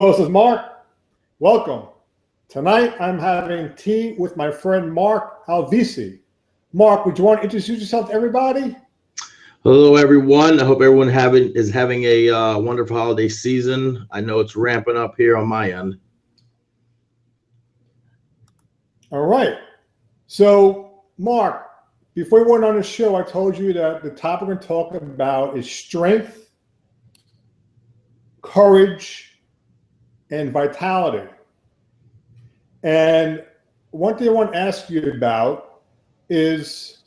This is Mark. Welcome. Tonight I'm having tea with my friend Mark Alvisi. Mark, would you want to introduce yourself to everybody? Hello, everyone. I hope everyone is having a wonderful holiday season. I know it's ramping up here on my end. All right. So, Mark, before we went on the show, I told you that the topic we're talking about is strength, courage, and vitality. And one thing I want to ask you about is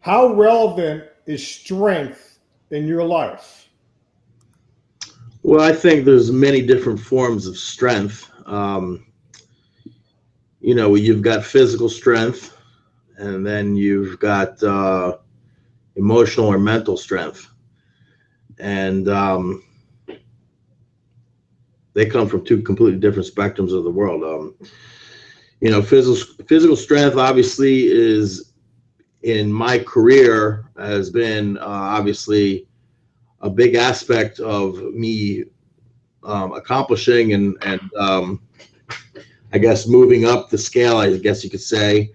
how relevant is strength in your life? Well, I think there's many different forms of strength. You've got physical strength, and then you've got emotional or mental strength. And they come from two completely different spectrums of the world. Physical strength obviously is, in my career, has been obviously a big aspect of me accomplishing and I guess moving up the scale, I guess you could say,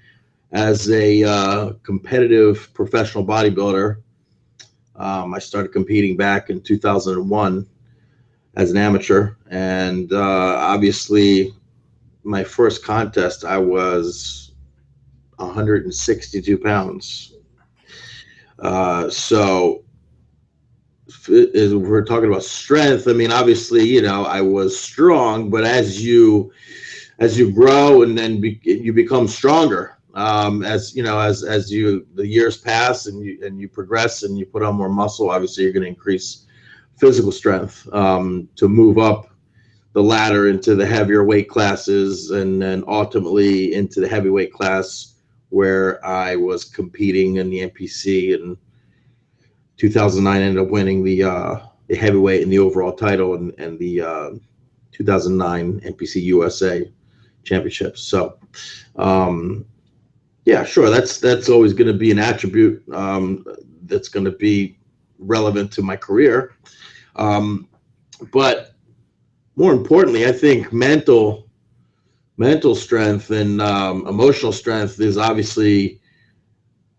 as a competitive professional bodybuilder. I started competing back in 2001 as an amateur, and obviously my first contest I was 162 pounds. So as we're talking about strength, I mean, obviously, I was strong, but as you grow and then you become stronger, as the years pass and you progress and you put on more muscle, obviously you're going to increase physical strength to move up the ladder into the heavier weight classes, and then ultimately into the heavyweight class where I was competing in the NPC. In 2009, I ended up winning the heavyweight and the overall title and the 2009 NPC USA Championships. So, yeah, sure, that's always going to be an attribute that's going to be relevant to my career. But more importantly, I think mental strength and emotional strength is obviously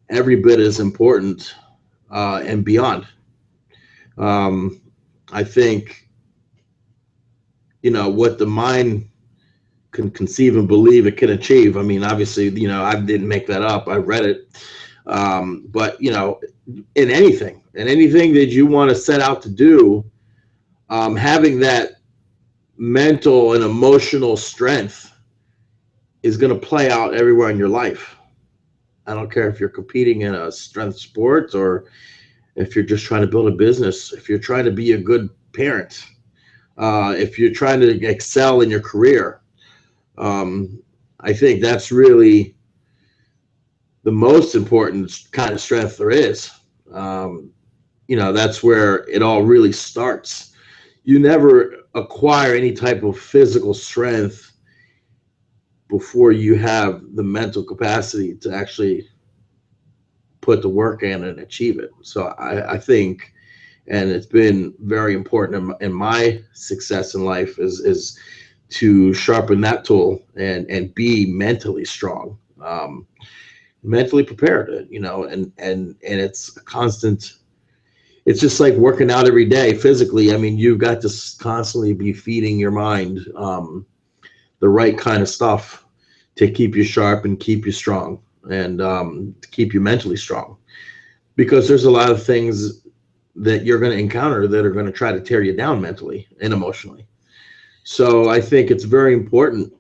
every bit as important and beyond. I think, what the mind can conceive and believe it can achieve. I mean, obviously, I didn't make that up. I read it. But, in anything that you want to set out to do, having that mental and emotional strength is going to play out everywhere in your life. I don't care if you're competing in a strength sport or if you're just trying to build a business, if you're trying to be a good parent, if you're trying to excel in your career. I think that's really the most important kind of strength there is. That's where it all really starts. You never acquire any type of physical strength before you have the mental capacity to actually put the work in and achieve it. So I think, and it's been very important in my success in life, is to sharpen that tool and be mentally strong, mentally prepared, and it's a constant. It's just like working out every day physically. I mean, you've got to constantly be feeding your mind the right kind of stuff to keep you sharp and keep you strong and to keep you mentally strong. Because there's a lot of things that you're going to encounter that are going to try to tear you down mentally and emotionally. So I think it's very important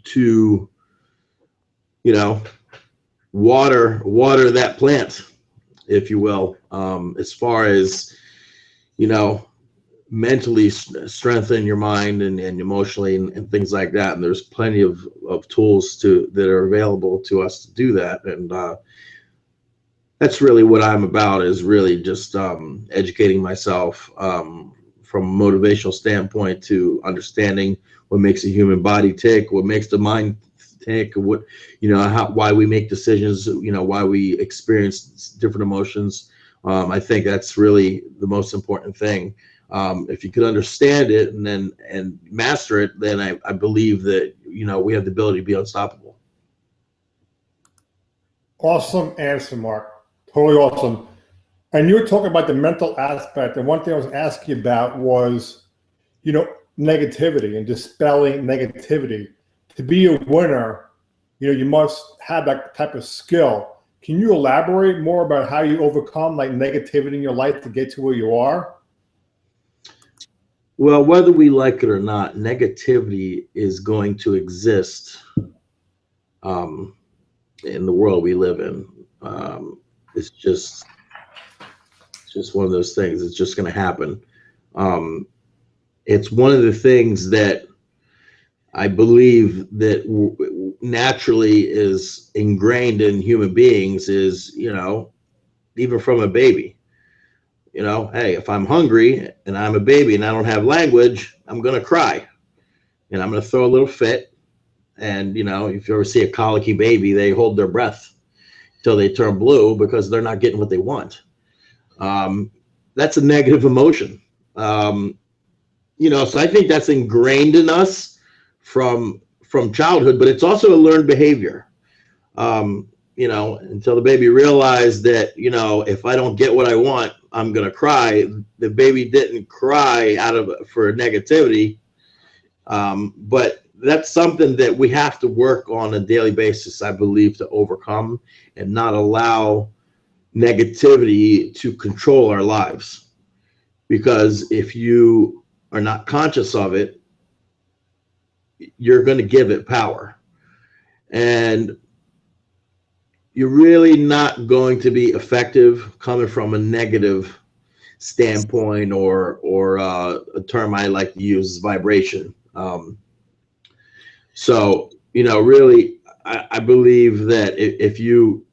to, water that plant, if you will, as far as, mentally strengthen your mind and emotionally and things like that. And there's plenty of tools that are available to us to do that. And that's really what I'm about, is really just educating myself from a motivational standpoint to understanding what makes a human body tick, what makes the mind tick, what, why we make decisions, why we experience different emotions. I think that's really the most important thing. If you could understand it and master it, then I believe that, you know, we have the ability to be unstoppable. Awesome answer, Mark. Totally awesome. And you were talking about the mental aspect, and one thing I was asking you about was, you know, negativity and dispelling negativity. To be a winner, you know, you must have that type of skill. Can you elaborate more about how you overcome like negativity in your life to get to where you are? Well, whether we like it or not, negativity is going to exist in the world we live in. It's just one of those things. It's just going to happen. It's one of the things that I believe that naturally is ingrained in human beings is, you know, even from a baby. You know, hey, if I'm hungry and I'm a baby and I don't have language, I'm going to cry and I'm going to throw a little fit. And, you know, if you ever see a colicky baby, they hold their breath till they turn blue because they're not getting what they want. That's a negative emotion. You know, so I think that's ingrained in us from childhood, but it's also a learned behavior. You know, until the baby realized that, you know, if I don't get what I want, I'm going to cry. The baby didn't cry for negativity. But that's something that we have to work on a daily basis, I believe, to overcome and not allow negativity to control our lives. Because if you are not conscious of it, you're going to give it power. And you're really not going to be effective coming from a negative standpoint, or a term I like to use is vibration. So, you know, really, I believe that if you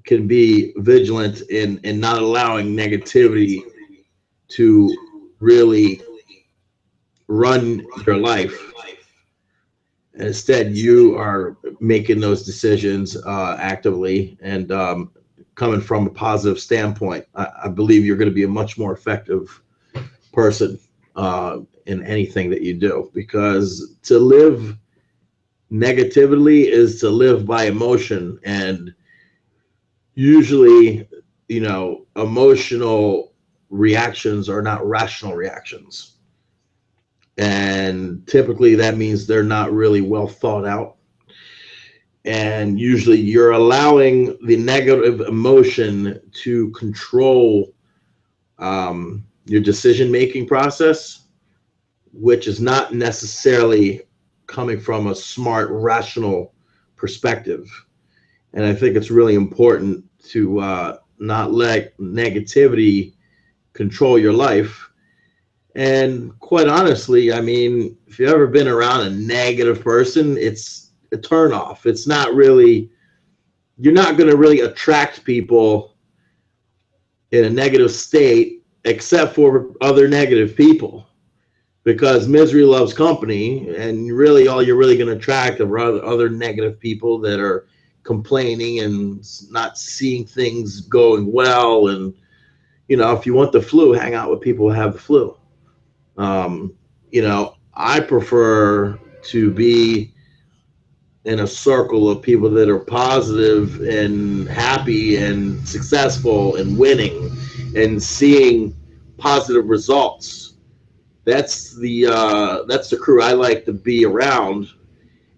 can be vigilant in not allowing negativity to really run your life, and instead you are making those decisions actively and coming from a positive standpoint, I believe you're going to be a much more effective person in anything that you do. Because to live negatively is to live by emotion, and usually, you know, emotional reactions are not rational reactions. And typically that means they're not really well thought out. And usually you're allowing the negative emotion to control your decision-making process, which is not necessarily coming from a smart, rational perspective. And I think it's really important to not let negativity control your life. And quite honestly, I mean, if you've ever been around a negative person, it's a turnoff. It's not really, you're not going to really attract people in a negative state except for other negative people, because misery loves company. And really all you're really going to attract are other negative people that are complaining and not seeing things going well. And, you know, if you want the flu, hang out with people who have the flu. You know, I prefer to be in a circle of people that are positive and happy and successful and winning and seeing positive results. That's the crew I like to be around.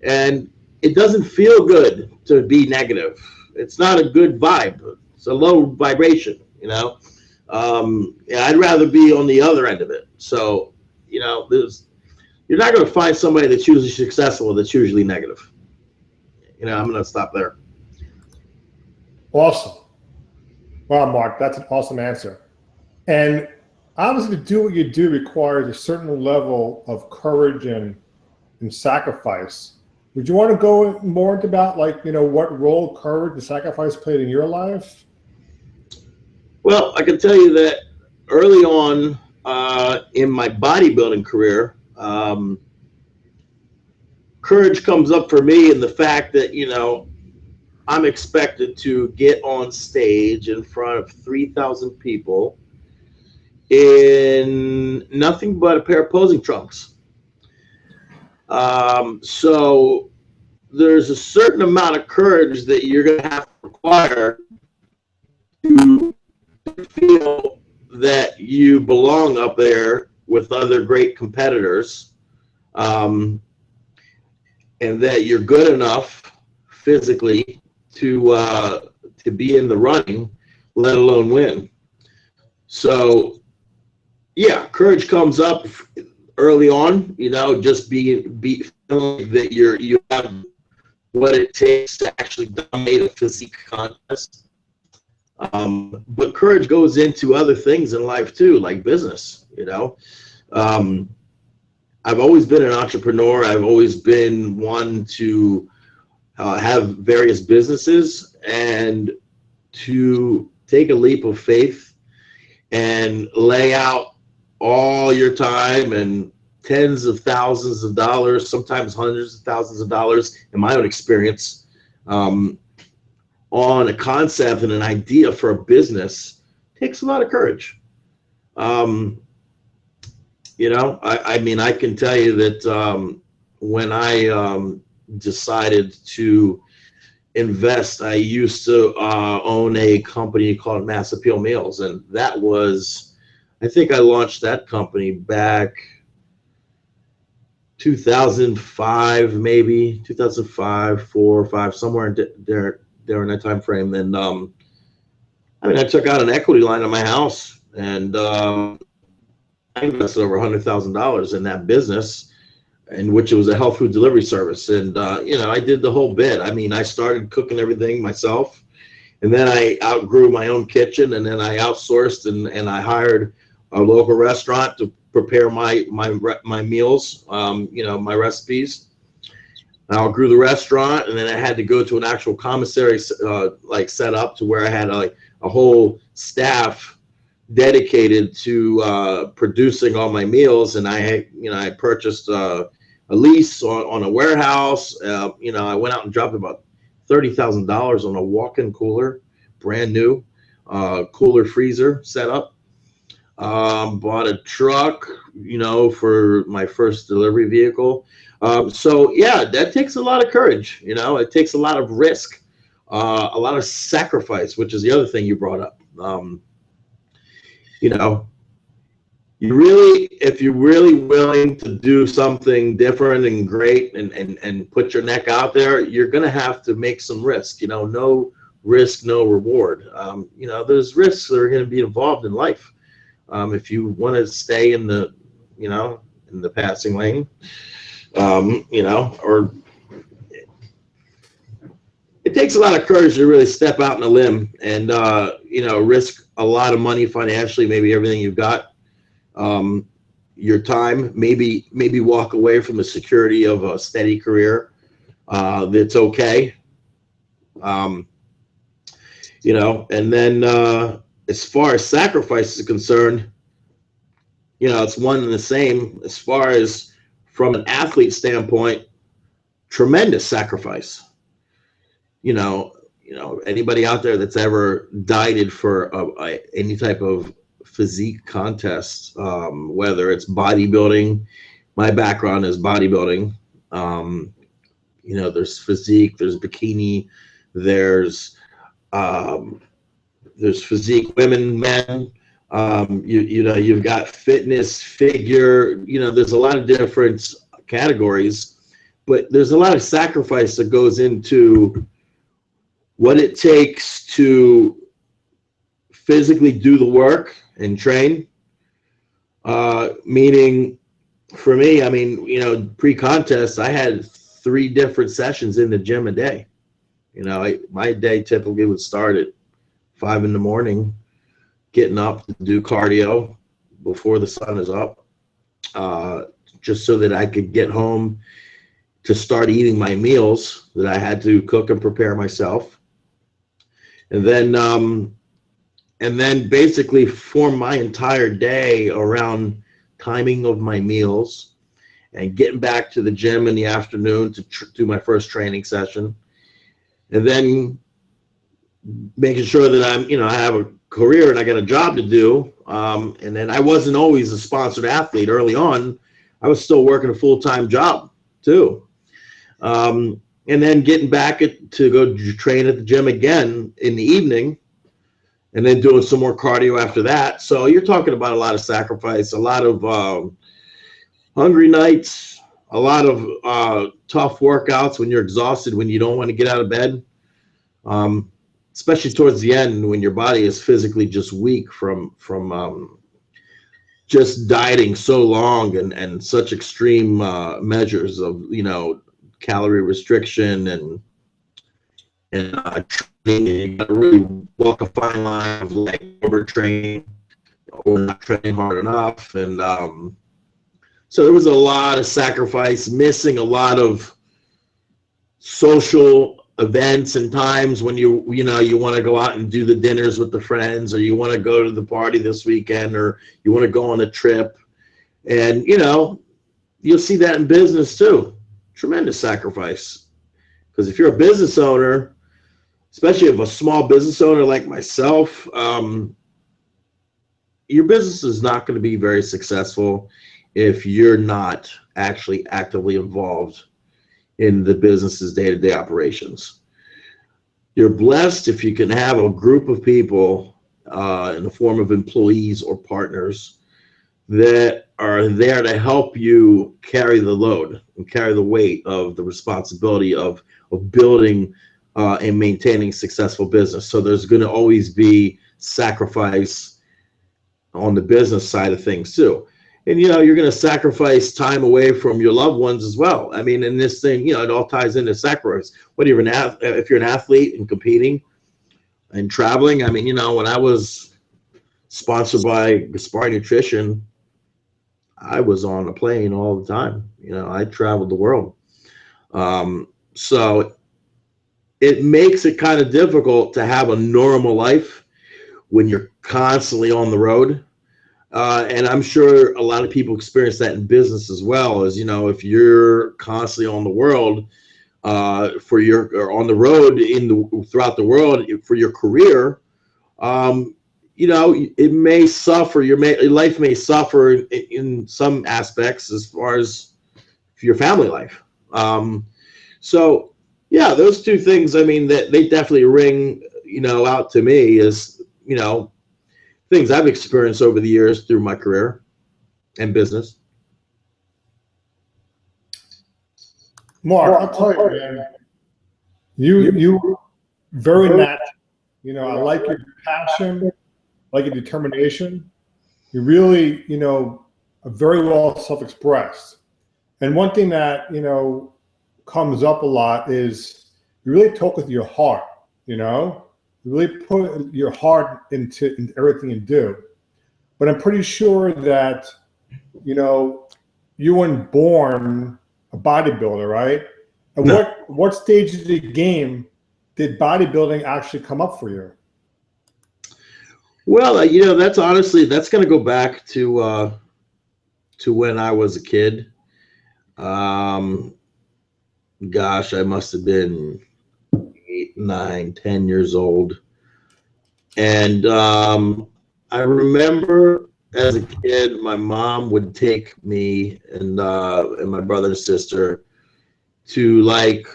And it doesn't feel good to be negative. It's not a good vibe. It's a low vibration, you know. Yeah, I'd rather be on the other end of it. So, you know, you're not going to find somebody that's usually successful that's usually negative. You know, I'm going to stop there. Awesome. Wow, Mark, that's an awesome answer. And obviously, to do what you do requires a certain level of courage and sacrifice. Would you want to go more into about, like, you know, what role courage and sacrifice played in your life? Well, I can tell you that early on in my bodybuilding career, courage comes up for me in the fact that, you know, I'm expected to get on stage in front of 3,000 people in nothing but a pair of posing trunks. So there's a certain amount of courage that you're going to have to require to feel that you belong up there with other great competitors, and that you're good enough physically to be in the running, let alone win. So yeah, courage comes up early on, you know, just feeling that you have what it takes to actually dominate a physique contest. But courage goes into other things in life too, like business, you know. I've always been an entrepreneur. I've always been one to have various businesses, and to take a leap of faith and lay out all your time and tens of thousands of dollars, sometimes hundreds of thousands of dollars, in my own experience, on a concept and an idea for a business takes a lot of courage. You know, I mean, I can tell you that when I decided to invest, I used to own a company called Mass Appeal Meals, and that was, I think I launched that company back 2005, maybe 2005, 4 or 5, somewhere in there in that time frame. And I mean, I took out an equity line on my house, and I invested over $100,000 in that business, in which it was a health food delivery service. And you know, I did the whole bit. I mean, I started cooking everything myself, and then I outgrew my own kitchen, and then I outsourced, and I hired a local restaurant to prepare my meals, you know, my recipes. I outgrew the restaurant, and then I had to go to an actual commissary like set up to where I had a whole staff dedicated to producing all my meals. And I purchased a lease on a warehouse. You know, I went out and dropped about $30,000 on a walk-in cooler, brand new cooler freezer setup. Bought a truck, you know, for my first delivery vehicle. So yeah, that takes a lot of courage. You know, it takes a lot of risk, a lot of sacrifice, which is the other thing you brought up. You know, if you're really willing to do something different and great, and put your neck out there, you're going to have to make some risk. You know, no risk, no reward. You know, there's risks that are going to be involved in life. If you want to stay in the, you know, in the passing lane, you know, or it takes a lot of courage to really step out on a limb and, you know, risk a lot of money financially, maybe everything you've got, your time, maybe walk away from the security of a steady career. That's okay. You know, and then, as far as sacrifice is concerned, you know, it's one and the same. As far as from an athlete standpoint, tremendous sacrifice. You know, anybody out there that's ever dieted for any type of physique contest, whether it's bodybuilding, my background is bodybuilding. You know, there's physique, there's bikini, there's physique women, men. You know, you've got fitness, figure. You know, there's a lot of different categories, but there's a lot of sacrifice that goes into what it takes to physically do the work and train. Meaning, for me, I mean, you know, pre-contest, I had 3 different sessions in the gym a day. You know, my day typically would start at 5 in the morning, getting up to do cardio before the sun is up, just so that I could get home to start eating my meals that I had to cook and prepare myself. And then basically form my entire day around timing of my meals and getting back to the gym in the afternoon to do my first training session. And then making sure that I'm, you know, I have a career and I got a job to do. And then I wasn't always a sponsored athlete early on. I was still working a full-time job too. And then getting back to go train at the gym again in the evening, and then doing some more cardio after that. So you're talking about a lot of sacrifice, a lot of hungry nights, a lot of tough workouts when you're exhausted, when you don't want to get out of bed, especially towards the end when your body is physically just weak from just dieting so long and such extreme measures of, calorie restriction and training. You got to really walk a fine line of like overtraining or not training hard enough. And so there was a lot of sacrifice, missing a lot of social events and times when you want to go out and do the dinners with the friends, or you want to go to the party this weekend, or you want to go on a trip. And, you'll see that in business too. Tremendous sacrifice. Because if you're a business owner, especially if a small business owner like myself, your business is not going to be very successful if you're not actually actively involved in the business's day-to-day operations. You're blessed if you can have a group of people in the form of employees or partners that are there to help you carry the load and carry the weight of the responsibility of building and maintaining successful business. So there's going to always be sacrifice on the business side of things too. And, you're going to sacrifice time away from your loved ones as well. I mean, in this thing, it all ties into sacrifice. If you're an athlete and competing and traveling, I mean, when I was sponsored by Gaspari Nutrition, I was on a plane all the time. I traveled the world. So it makes it kind of difficult to have a normal life when you're constantly on the road. And I'm sure a lot of people experience that in business as well, as, if you're constantly on the world or on the road throughout the world for your career, it may suffer. Your life may suffer in some aspects as far as your family life. So yeah, those two things, I mean, that they definitely ring, out to me as, things I've experienced over the years through my career and business. Mark, I'll tell you, man, you very natural. I like your passion, like your determination. You really, are very well self-expressed. And one thing that, comes up a lot is you really talk with your heart, you really put your heart into everything you do. But I'm pretty sure that, you weren't born a bodybuilder, right? And No. what stage of the game did bodybuilding actually come up for you? Well, that's going to go back to when I was a kid. Gosh, I must have been 8, 9, 10 years old. And I remember as a kid, my mom would take me and my brother and sister to like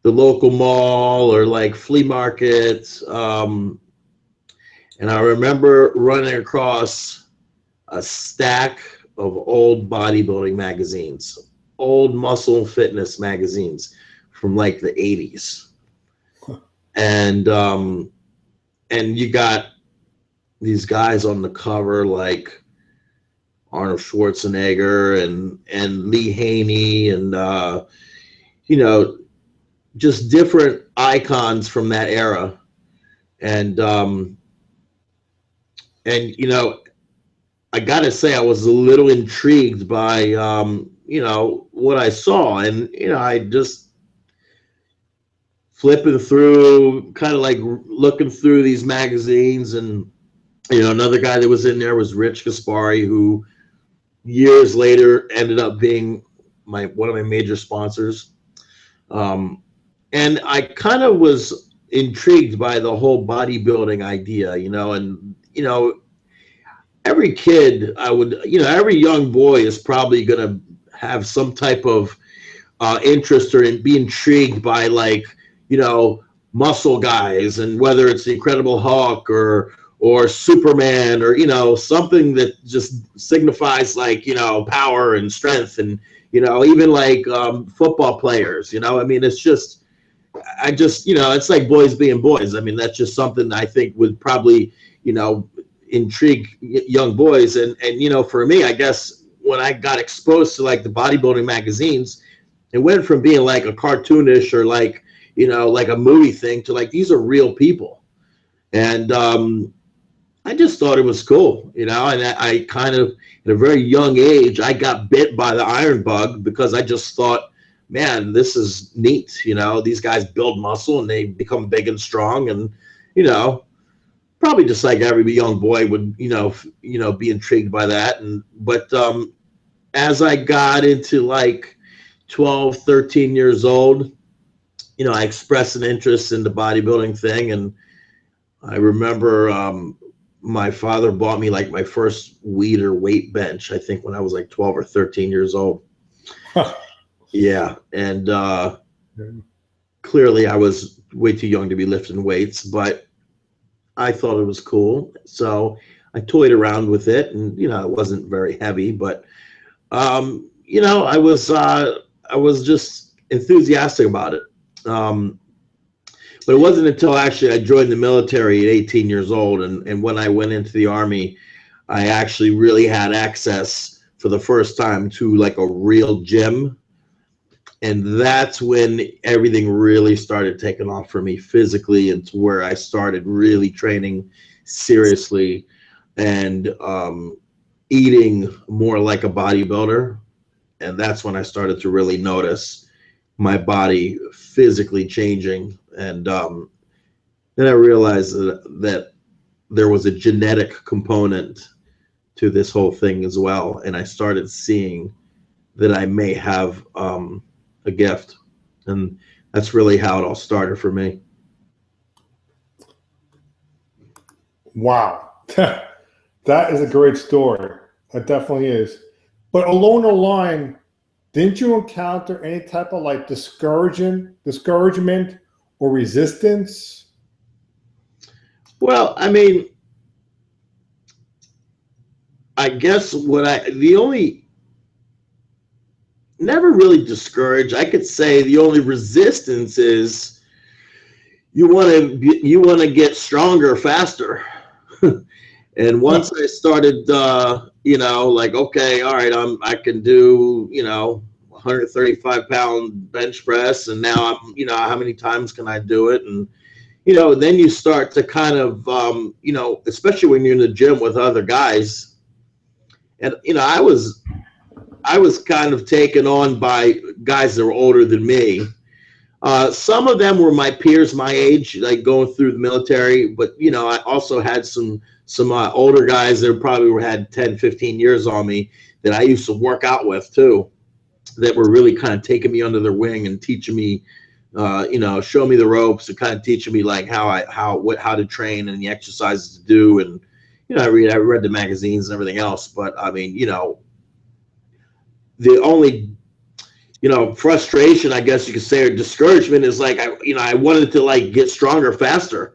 the local mall or like flea markets. And I remember running across a stack of old bodybuilding magazines, old muscle and fitness magazines from like the 80s. And you got these guys on the cover like Arnold Schwarzenegger and Lee Haney and just different icons from that era. And I gotta say I was a little intrigued by what I saw, and I just flipping through, kind of like looking through these magazines, and another guy that was in there was Rich Gaspari, who years later ended up being one of my major sponsors. And I kind of was intrigued by the whole bodybuilding idea, and every kid, every young boy is probably going to have some type of interest or be intrigued by, like, muscle guys, and whether it's the Incredible Hulk or Superman, or something that just signifies, like, power and strength, and even like football players. I mean, it's just, it's like boys being boys. I mean, that's just something I think would probably intrigue young boys. And for me, I guess when I got exposed to, like, the bodybuilding magazines, it went from being like a cartoonish or like like a movie thing to, like, these are real people. And I just thought it was cool, and I kind of, at a very young age, I got bit by the iron bug, because I just thought, man, this is neat. These guys build muscle and they become big and strong, and probably just like every young boy would be intrigued by that. But as I got into, like, 12, 13 years old, I expressed an interest in the bodybuilding thing. And I remember my father bought me, like, my first Weider weight bench, I think when I was like 12 or 13 years old. Yeah. And clearly I was way too young to be lifting weights, but I thought it was cool. So I toyed around with it, and, it wasn't very heavy, but, I was just enthusiastic about it. But it wasn't until actually I joined the military at 18 years old. And when I went into the Army, I actually really had access for the first time to, like, a real gym. And that's when everything really started taking off for me physically, and to where I started really training seriously and eating more like a bodybuilder. And that's when I started to really notice my body physically changing. And then I realized that there was a genetic component to this whole thing as well. And I started seeing that I may have a gift. And that's really how it all started for me. Wow. That is a great story. That definitely is. But along the line, didn't you encounter any type of, like, discouragement or resistance? Well, I mean, I guess never really discouraged. I could say the only resistance is you want to get stronger faster. And once I started, like, okay, all right, I can do, 135-pound bench press, and now I'm, how many times can I do it? And, then you start to kind of, especially when you're in the gym with other guys. And, I was kind of taken on by guys that were older than me. Some of them were my peers, my age, like going through the military. But, I also had some older guys that probably had 10, 15 years on me that I used to work out with too, that were really kind of taking me under their wing and teaching me, show me the ropes, and kind of teaching me, like, how to train and the exercises to do. And, I read the magazines and everything else. But I mean, the only, frustration, I guess you could say, or discouragement is, like, I wanted to, like, get stronger faster,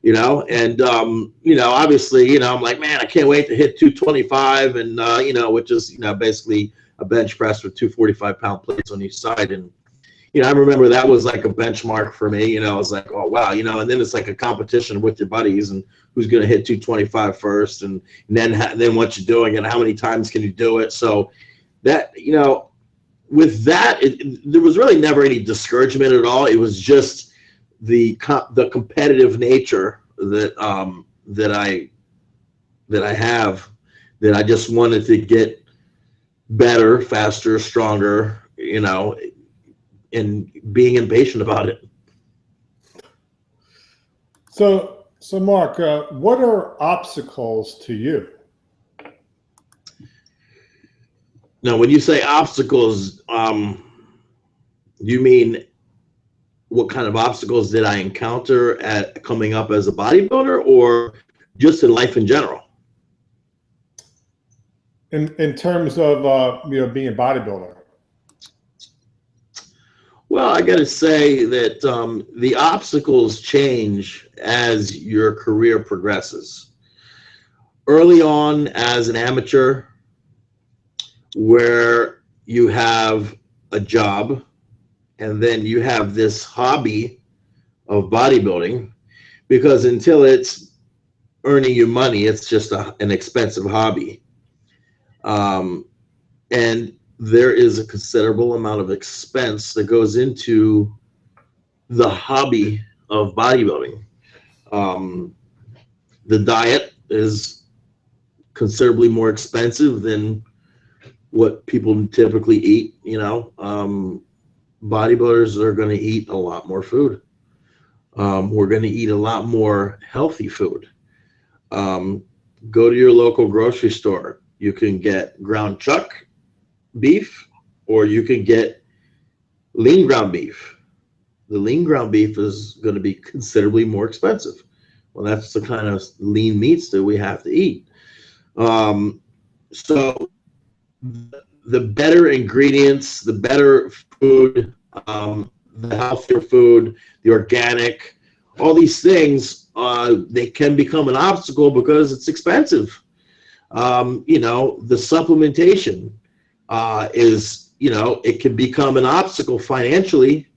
and, obviously, I'm like, man, I can't wait to hit 225, and, which is, basically a bench press with 245-pound plates on each side. And, I remember that was like a benchmark for me. I was like, oh, wow, and then it's like a competition with your buddies, and who's going to hit 225 first. And then once you're doing it, how many times can you do it? So that, with that, there was really never any discouragement at all. It was just the competitive nature that I have, that I just wanted to get better, faster, stronger, and being impatient about it. So Mark, what are obstacles to you? Now, when you say obstacles, you mean what kind of obstacles did I encounter at coming up as a bodybuilder, or just in life in general? In terms of being a bodybuilder. Well, I got to say that the obstacles change as your career progresses. Early on as an amateur, where you have a job and then you have this hobby of bodybuilding, because until it's earning you money, it's just an expensive hobby. And there is a considerable amount of expense that goes into the hobby of bodybuilding. The diet is considerably more expensive than what people typically eat. Bodybuilders are going to eat a lot more food. We're going to eat a lot more healthy food. Go to your local grocery store. You can get ground chuck beef, or you can get lean ground beef. The lean ground beef is going to be considerably more expensive. Well, that's the kind of lean meats that we have to eat. So the better ingredients, the better food, the healthier food, the organic, all these things, they can become an obstacle because it's expensive. The supplementation is, it can become an obstacle financially.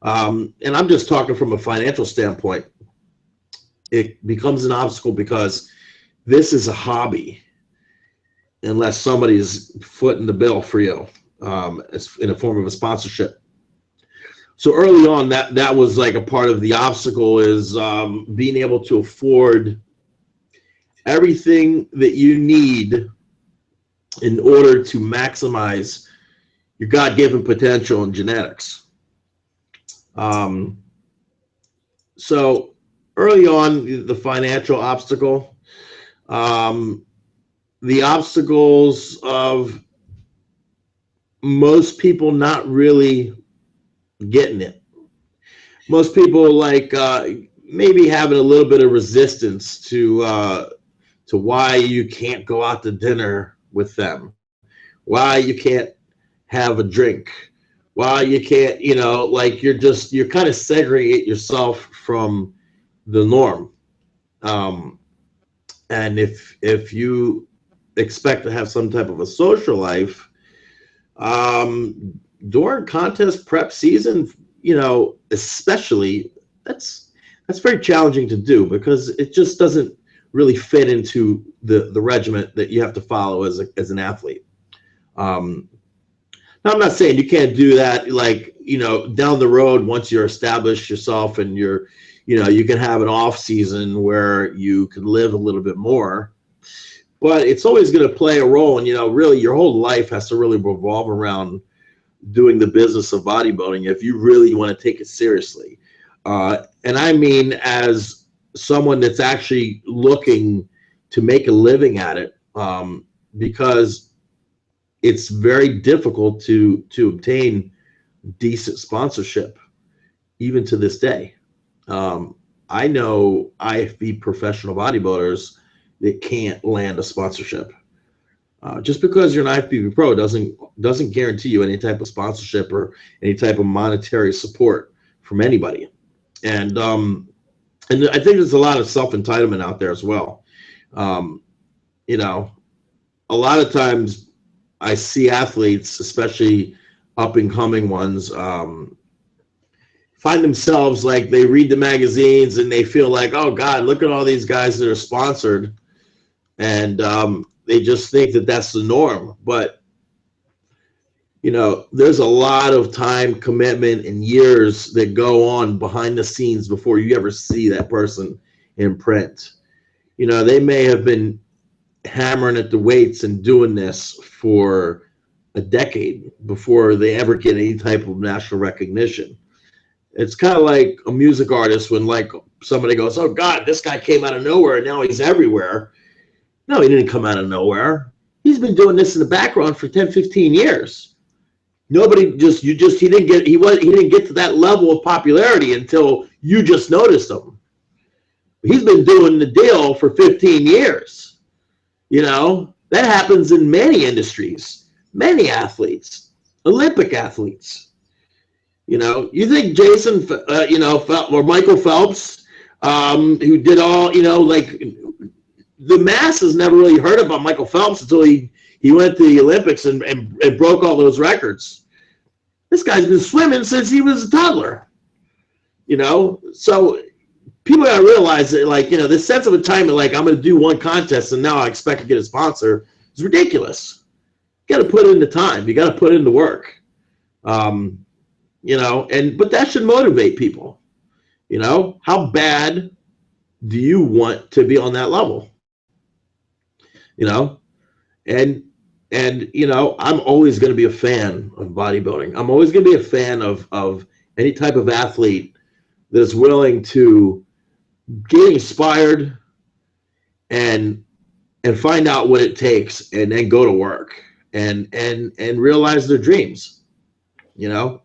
And I'm just talking from a financial standpoint. It becomes an obstacle because this is a hobby, unless somebody's footing the bill for you in the form of a sponsorship. So early on, that was like a part of the obstacle, is being able to afford everything that you need in order to maximize your God-given potential and genetics. So early on, the financial obstacle, the obstacles of most people not really getting it. Most people maybe having a little bit of resistance to why you can't go out to dinner with them, why you can't have a drink, why you can't, you're kind of segregate yourself from the norm. And if you expect to have some type of a social life during contest prep season, especially, that's very challenging to do, because it just doesn't really fit into the regiment that you have to follow as an athlete. Now, I'm not saying you can't do that, down the road, once you're established yourself and you can have an off season where you can live a little bit more, but it's always going to play a role. And, really your whole life has to really revolve around doing the business of bodybuilding if you really want to take it seriously. And I mean, as someone that's actually looking to make a living at it, because it's very difficult to obtain decent sponsorship, even to this day. I know IFBB professional bodybuilders that can't land a sponsorship. Just because you're an IFBB pro doesn't guarantee you any type of sponsorship or any type of monetary support from anybody. And I think there's a lot of self-entitlement out there as well. A lot of times I see athletes, especially up-and-coming ones, find themselves like they read the magazines and they feel like, oh God, look at all these guys that are sponsored, and they just think that that's the norm. But there's a lot of time commitment and years that go on behind the scenes before you ever see that person in print. They may have been hammering at the weights and doing this for a decade before they ever get any type of national recognition. It's kind of like a music artist when somebody goes, oh God, this guy came out of nowhere and now he's everywhere. No, he didn't come out of nowhere. He's been doing this in the background for 10, 15 years. Nobody he didn't get to that level of popularity until you just noticed him. He's been doing the deal for 15 years. You know, that happens in many industries, many athletes, Olympic athletes. You know, you think Jason, or Michael Phelps, who did all, like the masses never really heard about Michael Phelps until he went to the Olympics and broke all those records. This guy's been swimming since he was a toddler. You know, so people gotta realize that, like, this sense of entitlement, like I'm gonna do one contest and now I expect to get a sponsor, is ridiculous. You gotta put in the time. You gotta put in the work. But that should motivate people. You know, how bad do you want to be on that level? You know, and I'm always going to be a fan of bodybuilding. I'm always going to be a fan of any type of athlete that's willing to get inspired and find out what it takes and then go to work and realize their dreams. Those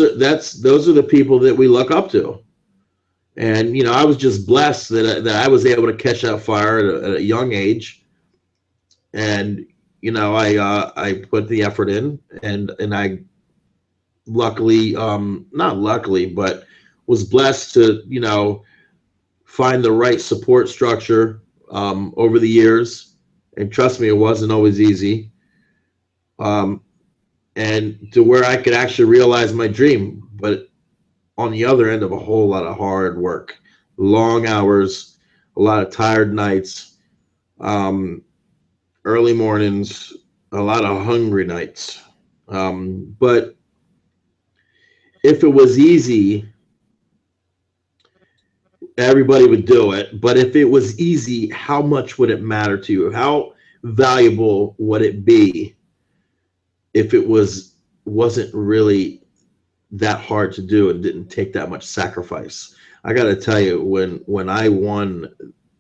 are the people that we look up to. And I was just blessed that I was able to catch that fire at a young age, and I put the effort in, and I luckily, not luckily, but was blessed to find the right support structure over the years. And trust me, it wasn't always easy. And to where I could actually realize my dream, but on the other end of a whole lot of hard work, long hours, a lot of tired nights, early mornings, a lot of hungry nights. But if it was easy, everybody would do it. But if it was easy, how much would it matter to you? How valuable would it be if it wasn't really that hard to do and didn't take that much sacrifice? I got to tell you, when I won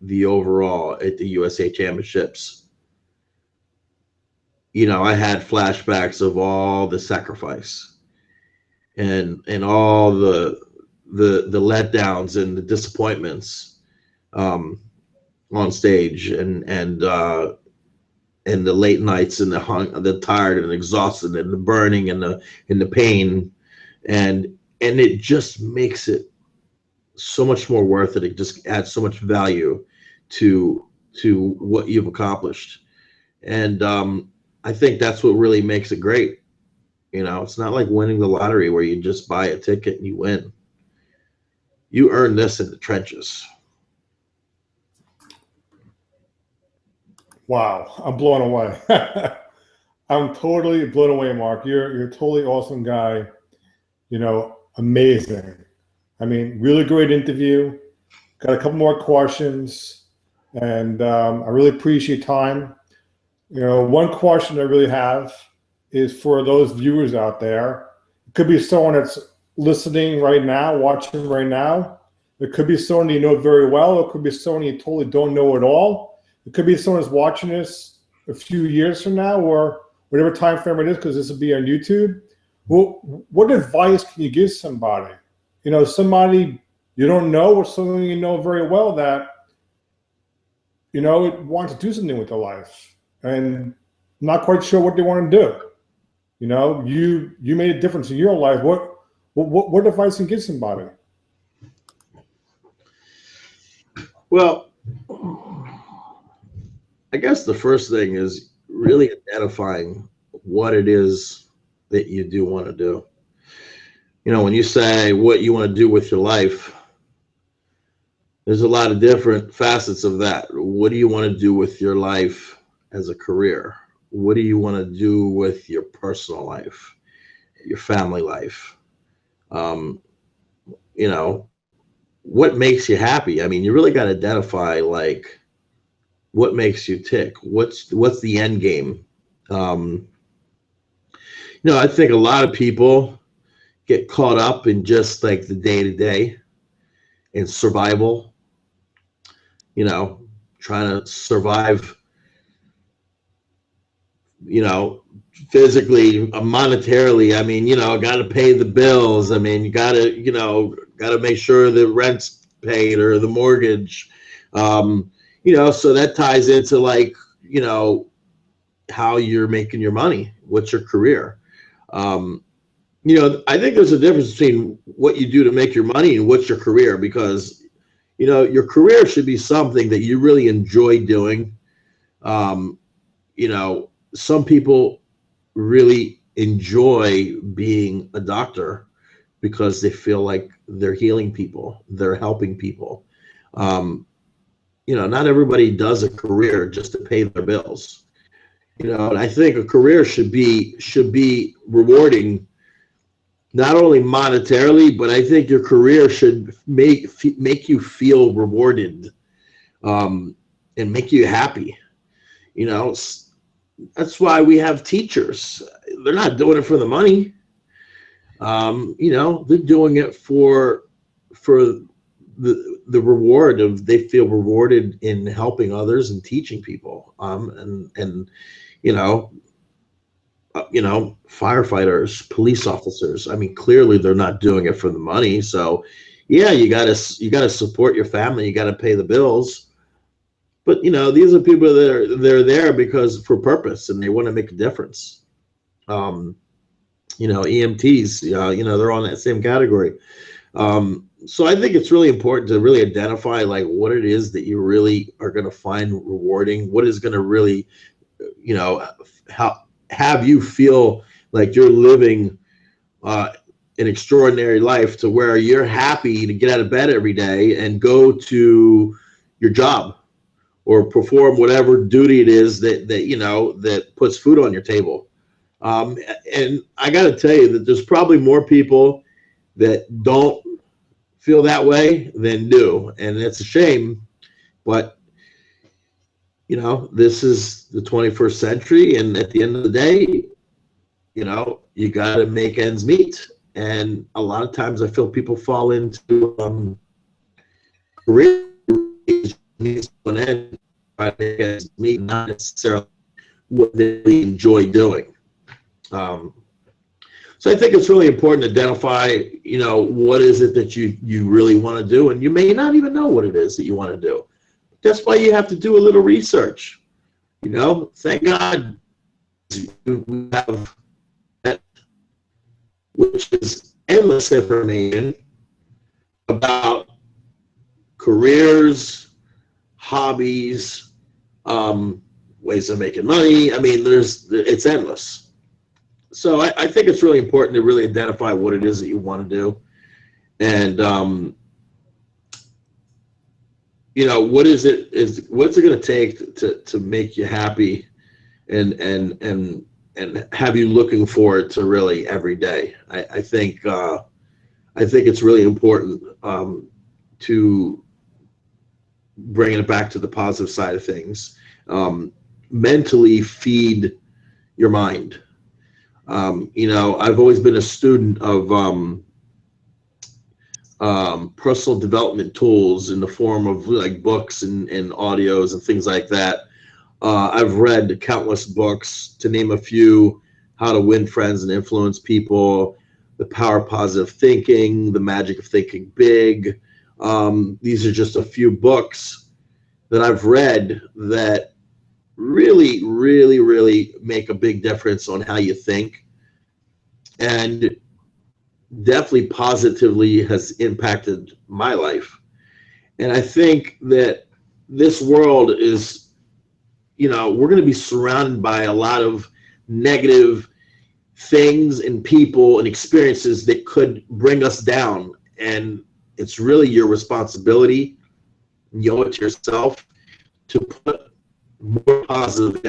the overall at the USA Championships, I had flashbacks of all the sacrifice and all the letdowns and the disappointments on stage, and the late nights and the tired and exhausted and the burning and the pain. And it just makes it so much more worth it. It just adds so much value to what you've accomplished. And I think that's what really makes it great. It's not like winning the lottery where you just buy a ticket and you win. You earn this in the trenches. Wow, I'm blown away. I'm totally blown away, Mark. You're a totally awesome guy. Amazing. I mean, really great interview. Got a couple more questions, and I really appreciate your time. One question I really have is for those viewers out there. It could be someone that's listening right now, watching right now. It could be someone you know very well. It could be someone you totally don't know at all. It could be someone that's watching this a few years from now, or whatever time frame it is, because this will be on YouTube. Well, what advice can you give somebody? Somebody you don't know, or someone you know very well that, wants to do something with their life and not quite sure what they want to do. You made a difference in your life. What advice can you give somebody? Well, I guess the first thing is really identifying what it is that you do want to do. When you say what you want to do with your life, there's a lot of different facets of that. What do you want to do with your life as a career? What do you want to do with your personal life, your family life? What makes you happy? I mean, you really got to identify, like, what makes you tick. What's the end game? I think a lot of people get caught up in just like the day-to-day and survival, trying to survive you know, physically, monetarily. I mean, you know, got to pay the bills. I mean, you got to make sure the rent's paid or the mortgage. You know, so that ties into, like, you know, how you're making your money. What's your career? You know, I think there's a difference between what you do to make your money and what's your career, because, you know, your career should be something that you really enjoy doing. You know, some people really enjoy being a doctor because they feel like they're healing people, they're helping people. You know, not everybody does a career just to pay their bills. You know, and I think a career should be rewarding, not only monetarily, but I think your career should make you feel rewarded, and make you happy. You know, that's why we have teachers. They're not doing it for the money. You know, they're doing it for the reward of, they feel rewarded in helping others and teaching people. And you know, firefighters, police officers. I mean, clearly they're not doing it for the money. So, yeah, you gotta support your family. You gotta pay the bills. But, you know, these are people that they're there because for purpose, and they want to make a difference. You know, EMTs, you know, they're on that same category. So I think it's really important to really identify, like, what it is that you really are going to find rewarding. What is going to really, you know, have you feel like you're living an extraordinary life, to where you're happy to get out of bed every day and go to your job or perform whatever duty it is that you know, that puts food on your table. And I got to tell you that there's probably more people that don't feel that way than do, and it's a shame. But, you know, this is the 21st century, and at the end of the day, you know, you got to make ends meet. And a lot of times I feel people fall into career means an end, try to make ends meet, not necessarily what they enjoy doing. So I think it's really important to identify, you know, what is it that you really want to do, and you may not even know what it is that you want to do. That's why you have to do a little research. You know, thank God we have that, which is endless information about careers, hobbies, ways of making money. I mean, it's endless. So I think it's really important to really identify what it is that you want to do, and you know, what's it going to take to make you happy, and have you looking forward to really every day. I think it's really important to bringing it back to the positive side of things. Mentally feed your mind. You know, I've always been a student of personal development tools in the form of, like, books and audios and things like that. I've read countless books, to name a few: How to Win Friends and Influence People, The Power of Positive Thinking, The Magic of Thinking Big. These are just a few books that I've read that really, really, really make a big difference on how you think, and definitely positively has impacted my life. And I think that this world is, you know, we're going to be surrounded by a lot of negative things and people and experiences that could bring us down. And it's really your responsibility, you owe it to yourself, to put more positive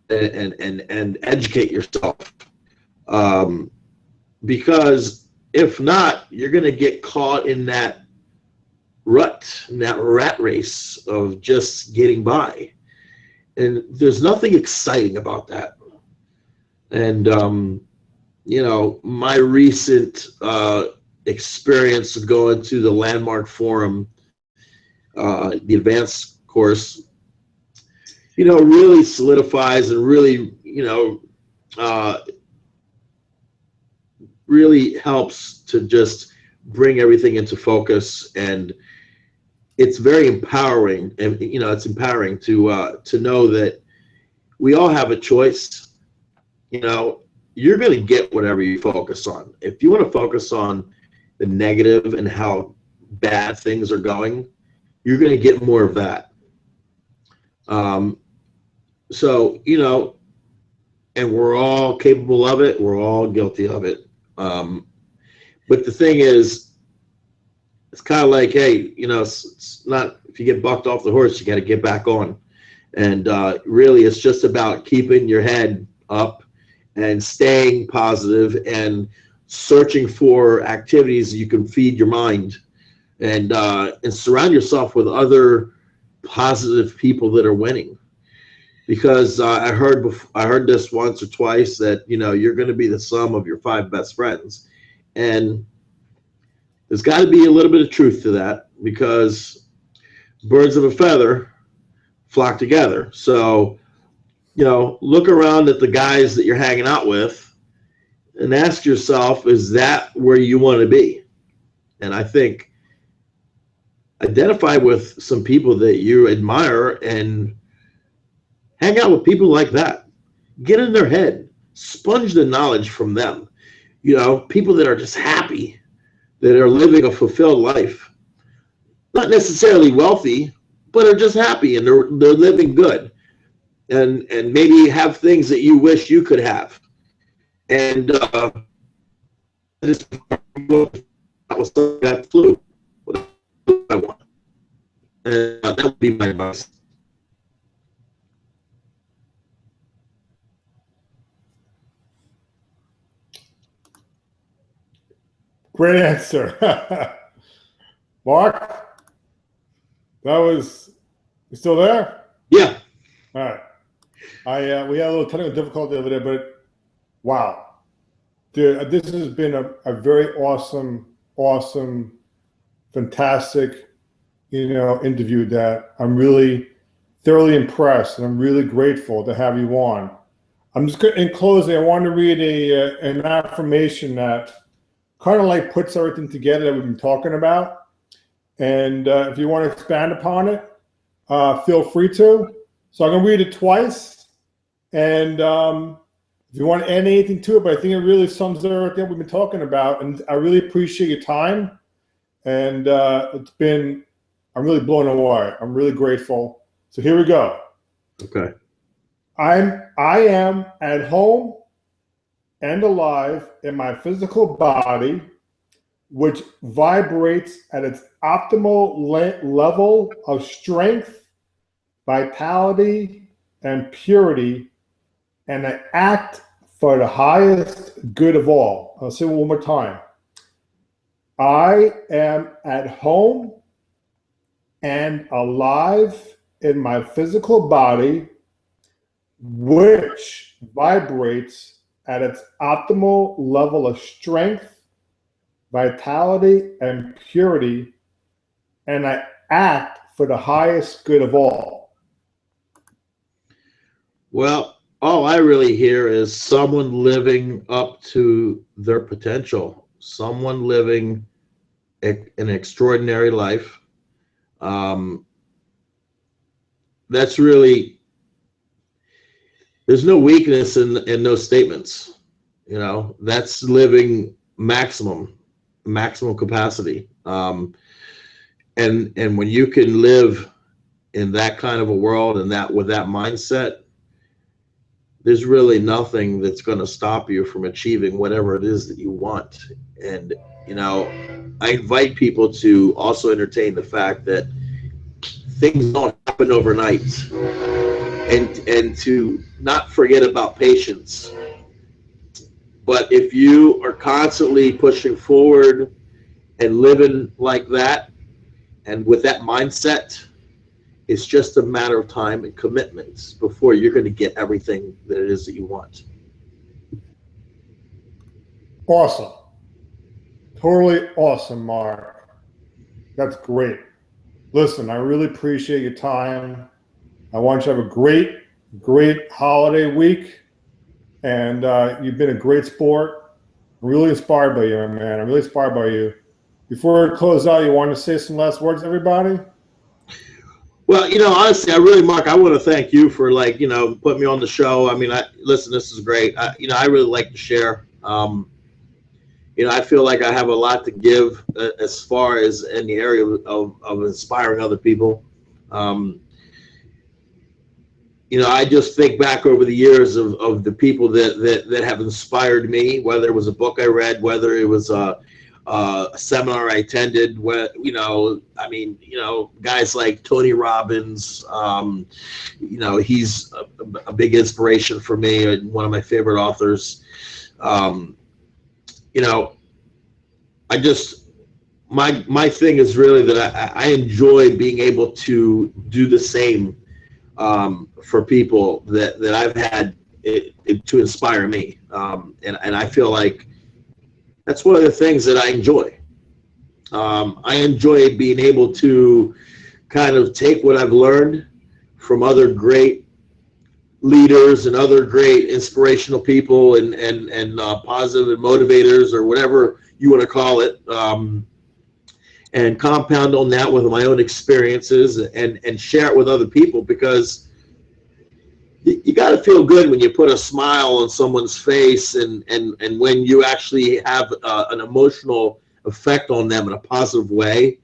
in, and educate yourself. Because if not, you're going to get caught in that rut, in that rat race of just getting by. And there's nothing exciting about that. And, you know, my recent experience of going to the Landmark Forum, the advanced course, you know, really solidifies and really, you know, really helps to just bring everything into focus, and it's very empowering. And you know, it's empowering to know that we all have a choice. You know, you're going to get whatever you focus on. If you want to focus on the negative and how bad things are going, you're going to get more of that. So, you know, and we're all capable of it. We're all guilty of it. But the thing is, it's kind of like, hey, you know, it's not, if you get bucked off the horse, you got to get back on. And really, it's just about keeping your head up and staying positive and searching for activities you can feed your mind, and surround yourself with other positive people that are winning. Because I heard this once or twice that, you know, you're going to be the sum of your 5 best friends, and there's got to be a little bit of truth to that, because birds of a feather flock together. So, you know, look around at the guys that you're hanging out with and ask yourself, is that where you want to be? And I think identify with some people that you admire and hang out with people like that. Get in their head, sponge the knowledge from them. You know, people that are just happy, that are living a fulfilled life, not necessarily wealthy, but are just happy, and they're living good, and maybe have things that you wish you could have. And that flew. I want. And that would be my advice. Great answer. Mark, you still there? Yeah. All right. We had a little technical difficulty over there, but wow. Dude, this has been a very awesome, fantastic, you know, interview that I'm really thoroughly impressed, and I'm really grateful to have you on. I'm just in closing, I want to read an affirmation that kind of like puts everything together that we've been talking about. And if you want to expand upon it, feel free to. So I'm going to read it twice. And if you want to add anything to it, but I think it really sums up everything we've been talking about. And I really appreciate your time. And I'm really blown away. I'm really grateful. So here we go. Okay. I am at home and alive in my physical body, which vibrates at its optimal level of strength, vitality, and purity, and I act for the highest good of all. I'll say it one more time. I am at home and alive in my physical body, which vibrates at its optimal level of strength, vitality, and purity, and I act for the highest good of all. Well, all I really hear is someone living up to their potential, someone living an extraordinary life. That's really, there's no weakness in those statements. You know, that's living maximum capacity. And when you can live in that kind of a world and that with that mindset, there's really nothing that's going to stop you from achieving whatever it is that you want. And, you know, I invite people to also entertain the fact that things don't happen overnight, and to not forget about patience. But if you are constantly pushing forward and living like that and with that mindset, it's just a matter of time and commitments before you're going to get everything that it is that you want. Awesome. Totally awesome, Mark. That's great. Listen, I really appreciate your time. I want you to have a great holiday week. and you've been a great sport. I'm really inspired by you, man. I'm really inspired by you. Before we close out, you want to say some last words, everybody? Well, honestly, Mark, I want to thank you for putting me on the show. I mean, listen, this is great. I really like to share. I feel like I have a lot to give as far as in the area of inspiring other people. I just think back over the years of the people that have inspired me, whether it was a book I read, whether it was a seminar I attended, guys like Tony Robbins, he's a big inspiration for me and one of my favorite authors. My thing is really that I enjoy being able to do the same for people that I've had to inspire me. And I feel like that's one of the things that I enjoy. I enjoy being able to kind of take what I've learned from other great leaders and other great inspirational people and positive motivators, or whatever you want to call it, and compound on that with my own experiences and share it with other people, because you got to feel good when you put a smile on someone's face and when you actually have an emotional effect on them in a positive way.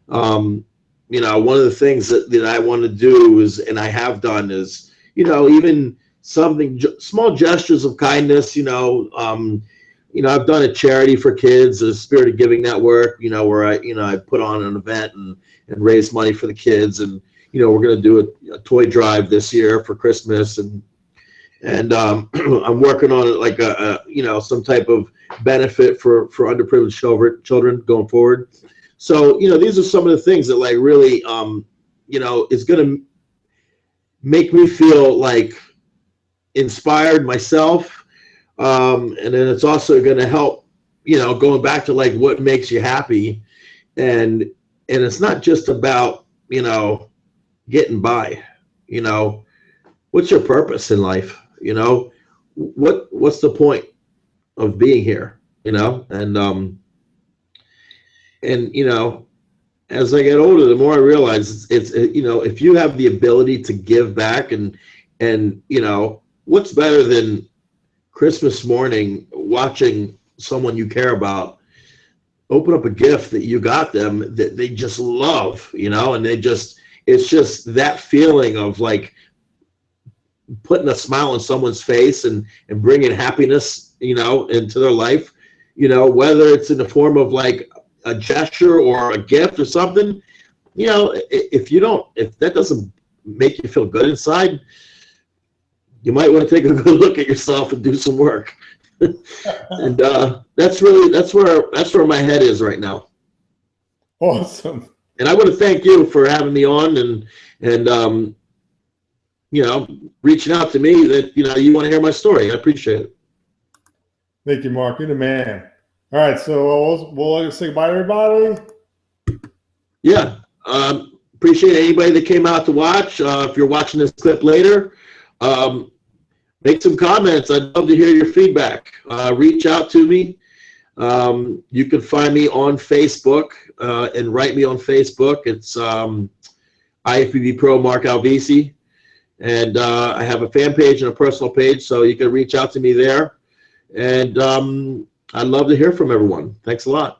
One of the things that I want to do is, and I have done, is even small gestures of kindness. I've done a charity for kids, the Spirit of Giving Network, where I put on an event and raise money for the kids, and we're going to do a toy drive this year for Christmas, and I'm working on it like some type of benefit for underprivileged children going forward. So these are some of the things that really is going to make me feel like inspired myself, and then it's also going to help going back to what makes you happy, and it's not just about getting by. What's your purpose in life? What's the point of being here? As I get older, the more I realize it's if you have the ability to give back, and what's better than Christmas morning watching someone you care about open up a gift that you got them that they just love, and it's just that feeling of putting a smile on someone's face and bringing happiness, into their life, whether it's in the form of a gesture or a gift or something. If that doesn't make you feel good inside, you might want to take a good look at yourself and do some work. And that's where my head is right now. Awesome. And I want to thank you for having me on and reaching out to me that you want to hear my story. I appreciate it. Thank you, Mark. You're the man. All right, so we'll say goodbye to everybody. Yeah, appreciate anybody that came out to watch. If you're watching this clip later, make some comments. I'd love to hear your feedback. Reach out to me. You can find me on Facebook and write me on Facebook. It's IFBB Pro Mark Alvisi. And I have a fan page and a personal page, so you can reach out to me there. And I'd love to hear from everyone. Thanks a lot.